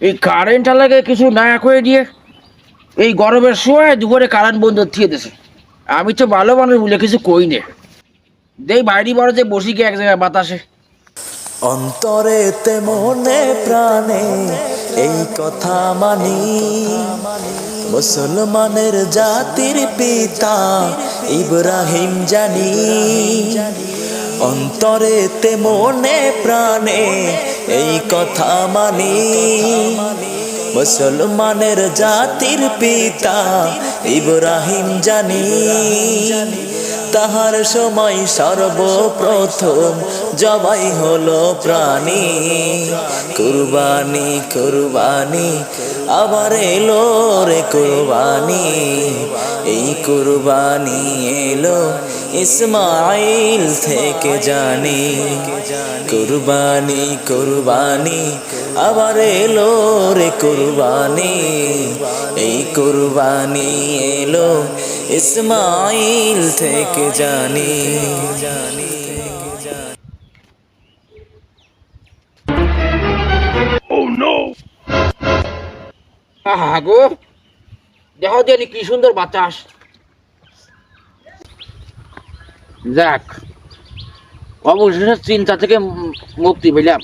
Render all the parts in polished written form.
এই কারেন্ট লাগে কিছু না করে দিয়ে এই গরমের সময় দুপুরে কারেন্ট বন্ধ থিয়ে দিছে। আমি তো ভালো মানুষ বলে কিছু কই নে, দেই বাইরে বড় যে বসি গিয়ে এক জায়গায় বাতাসে। অন্তরেতে মনে প্রাণে এই কথা মানি, মুসলমানের জাতির পিতা ইব্রাহিম জানি। অন্তরেতে মনে প্রাণে এই কথা মানি, মুসলমানের জাতির পিতা ইব্রাহিম জানি। তাহার সময় সর্বপ্রথম জবাই হলো প্রাণী, কুরবানি কুরবানি আবার এলো রে কুরবানি। এই কুরবানি এলো ইসমাইল থেকে জানি, কুরবানি কুরবানি আবার এলো রে কুরবানি। এই কুরবানি এলো ইসমাইল থেকে জানি। আহা গো, দেখো জানি কি সুন্দর বাতাস। যাক, অবশেষে চিন্তা থেকে মুক্তি পেলাম।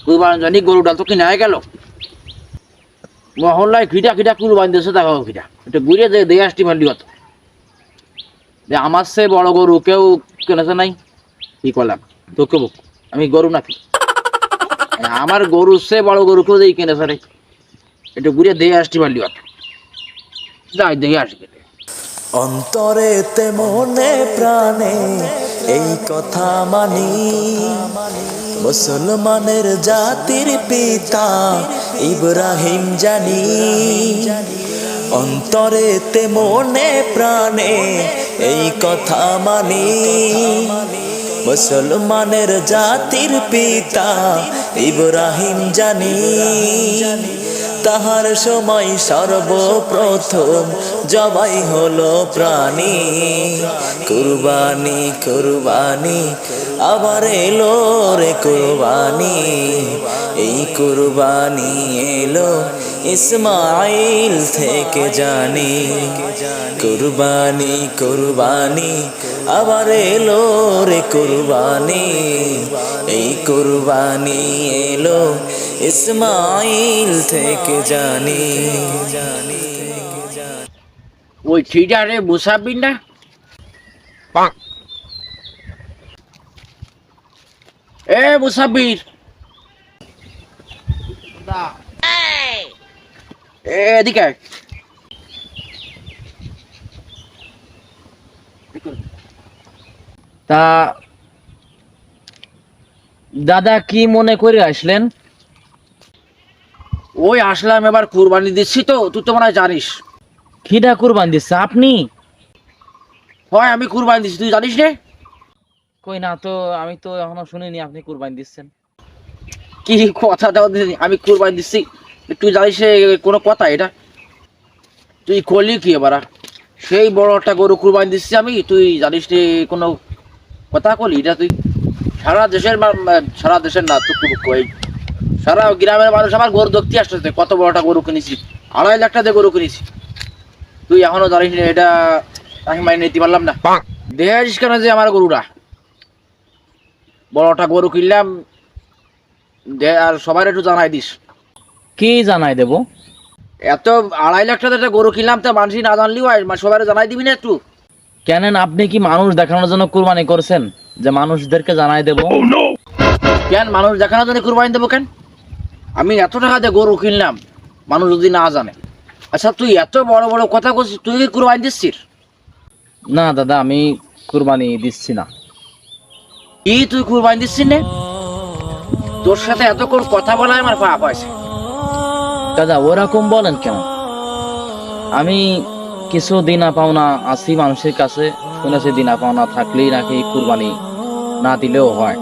কুরবান জানি গরুটা তো কিনা গেল, মহল্লায় খিটা খিটা কুরবান দিয়েছে। দেখো খিটা এটা ঘুরে দিয়ে আসতে পারলি হতো যে আমার সে বড় গরু কেউ কেনেছে নাই। কি করলাম তোকে বুক, আমি গরু নাকি? আমার গরু সে বড় গরু কেউ দিয়ে কেনেছে রে, এটা ঘুরে দিয়ে আসতে পারলি হতো। যাই দিয়ে আসবে। অন্তরেতে মনে প্রাণে এই কথা মানি, মুসলমানের জাতির পিতা ইব্রাহিম জানি। অন্তরেতে মনে প্রাণে এই কথা মানি, মুসলমানের জাতির পিতা ইব্রাহিম জানি। তাহার সময় সর্বপ্রথম জবাই হলো প্রাণী, কুরবানি কুরবানি আবার এলো রে কুরবানি। এই কুরবানি এলো ইসমাইল থেকে জানি, কুরবানি কুরবানি আবার এলো রে কুরবানি। এই কুরবানি এলো ইসমাইল থেকে জানি। ওই ঠিটারে বুঝাবি না? এ মুসাফির, এদিকে আয়। তা দাদা কি মনে করে আসলেন? ওই আসলাম, এবার কুরবানি দিচ্ছি তো, তুই তো মনে হয় জানিস। কিডা কুরবান দিচ্ছে আপনি? হয় আমি কুরবানি দিচ্ছি, তুই জানিস রে? কই না তো, আমি তো এখনো শুনিনি আপনি কুরবান দিচ্ছেন। কি কথাটা আমি কুরবানি দিচ্ছি তুই জানিস কোনো কথা এটা? তুই করলি কি এবার? সেই বড় একটা গরু কুরবানি দিচ্ছি আমি, তুই জানিস রে কোনো কথা করলি এটা? তুই সারা দেশের সারা দেশের না তো কই, সারা গ্রামের মানুষ আমার গরু দেখতে আসতেছে। কত বড় একটা গরু কিনেছি, 2.5 লাখ টাকা দিয়ে গরু কিনেছি। তুই এখনো জানিস না এটা? আমি মাইনে নিতে পারলাম না। দেখিস কেন যে আমার গরুটা বড় একটা গরু কিনলাম, আর সবার একটু জানাই দিস। কি জানাই দেব? এত 2.5 লাখ টাকা একটা গরু কিনলাম, তা মানুষ না জানলেও সবাই জানাই দিবি না একটু? কেনেন আপনি কি মানুষ দেখানোর জন্য কুরবানি করছেন যে মানুষদেরকে জানাই দেব? কেন মানুষ দেখানোর জন্য কুরবানি দেবো কেন? আমি এত টাকা দিয়ে গরু কিনলাম, মানুষ যদি না জানে। আচ্ছা তুই এত বড় বড় কথা বলছিস, তুই কি কুরবানি দিচ্ছিস? না দাদা, আমি কুরবানি দিচ্ছি না। কি তুই কুরবানি দিচ্ছিস না? তোর সাথে এতক্ষণ কথা বলায় আমার পাপ আছে। দাদা ওরকম বলেন কেন? আমি কিছু দিনা পাওনা আছি মানুষের কাছে, শুনেছি দিনা পাওনা থাকলেই নাকি কুরবানি না দিলেও হয়।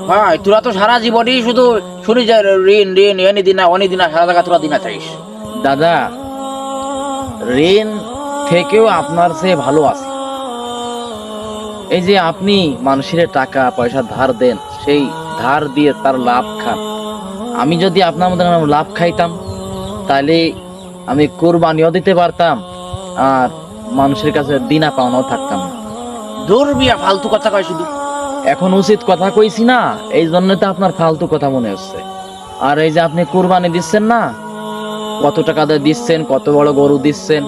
ভাই তোরা তো সারা জীবনই শুধু শুনি যে ঋণ ঋণ এনে দিনা অনি দিনা, সারা জায়গা তোরা দিনা চাইস। দাদা ঋণ থেকেও আপনার চেয়ে ভালো আছে। এই যে আপনি মানুষের টাকা পয়সা ধার দেন, সেই ধার দিয়ে তার লাভ খান, আমি যদি আপনার মধ্যে লাভ খাইতাম তাহলে আমি কোরবানিও দিতে পারতাম আর মানুষের কাছে দিনা পাওনাও থাকতাম না। দূর মিয়া, ফালতু কথা কয় শুধু। এখন উচিত কথা কইছি না, এই জন্য তো আপনার ফালতু কথা মনে হচ্ছে। আর এই যে আপনি কোরবানি দিচ্ছেন না, কত টাকা দিয়ে দিচ্ছেন, কত বড় গরু দিচ্ছেন,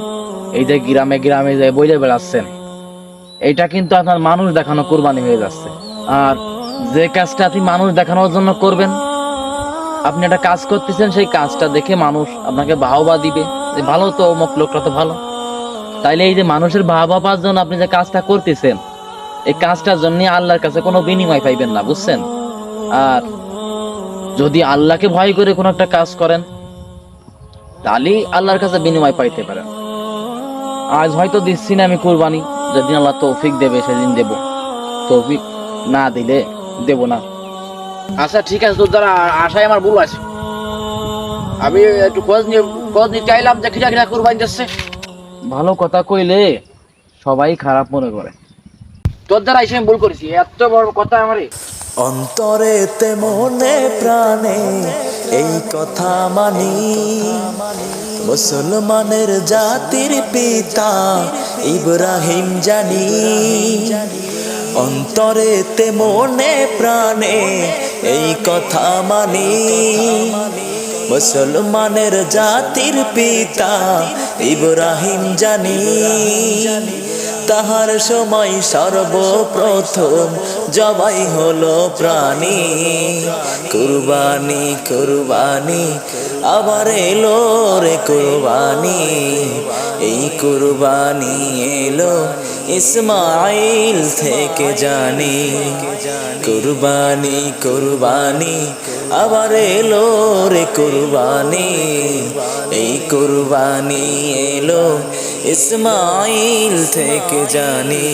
এই যে গ্রামে গ্রামে যে বইলে বেড়াচ্ছেন, এইটা কিন্তু আপনার মানুষ দেখানো কোরবানি হয়ে যাচ্ছে। আর যে কাজটা আপনি মানুষ দেখানোর জন্য করবেন, আপনি একটা কাজ করতেছেন, সেই কাজটা দেখে মানুষ আপনাকে বাহবা দিবে যে ভালো তো, অমুক লোকটা তো ভালো। তাইলে এই যে মানুষের বাহবা পাওয়ার জন্য আপনি যে কাজটা করতেছেন, এই কাজটার জন্য আল্লাহর কাছে কোনো বিনিময় পাইবেন না, বুঝছেন? আর যদি আল্লাহকে ভয় করে কোনো একটা কাজ করেন, তাহলেই আল্লাহর কাছে বিনিময় পাইতে পারেন। আজ হয়তো দিচ্ছি না আমি কোরবানি, যেদিন আল্লাহ তৌফিক দেবে সেদিন দেব, তৌফিক না দিলে দেব না। আচ্ছা ঠিক আছে, তোর দ্বারা আশায় আমার ভুল আছে। আমি একটু খোঁজ নিয়ে চাইলাম যে খিরা খিরা কুরবানি দিচ্ছে। ভালো কথা কইলে সবাই খারাপ মনে করে। তোর দ্বারা এসে আমি ভুল করেছি, এত বড় কথা আমারে। অন্তরেতে মনে প্রাণে এই কথা মানি, মুসলমানের জাতির পিতা ইব্রাহিম জানি। অন্তরেতে মনে প্রাণে এই কথা মানি, মুসলমানের জাতির পিতা ইব্রাহিম জানি। তাহার সময় সর্বপ্রথম জবাই হলো প্রাণী, কুরবানি কুরবানি আবার এলো রে কুরবানি। এই কুরবানি এলো ইসমাইল থেকে জানি, কুরবানি কুরবানি আবার এলো রে কুরবানি। এই কুরবানি এলো ইসমাইল থেকে জানি।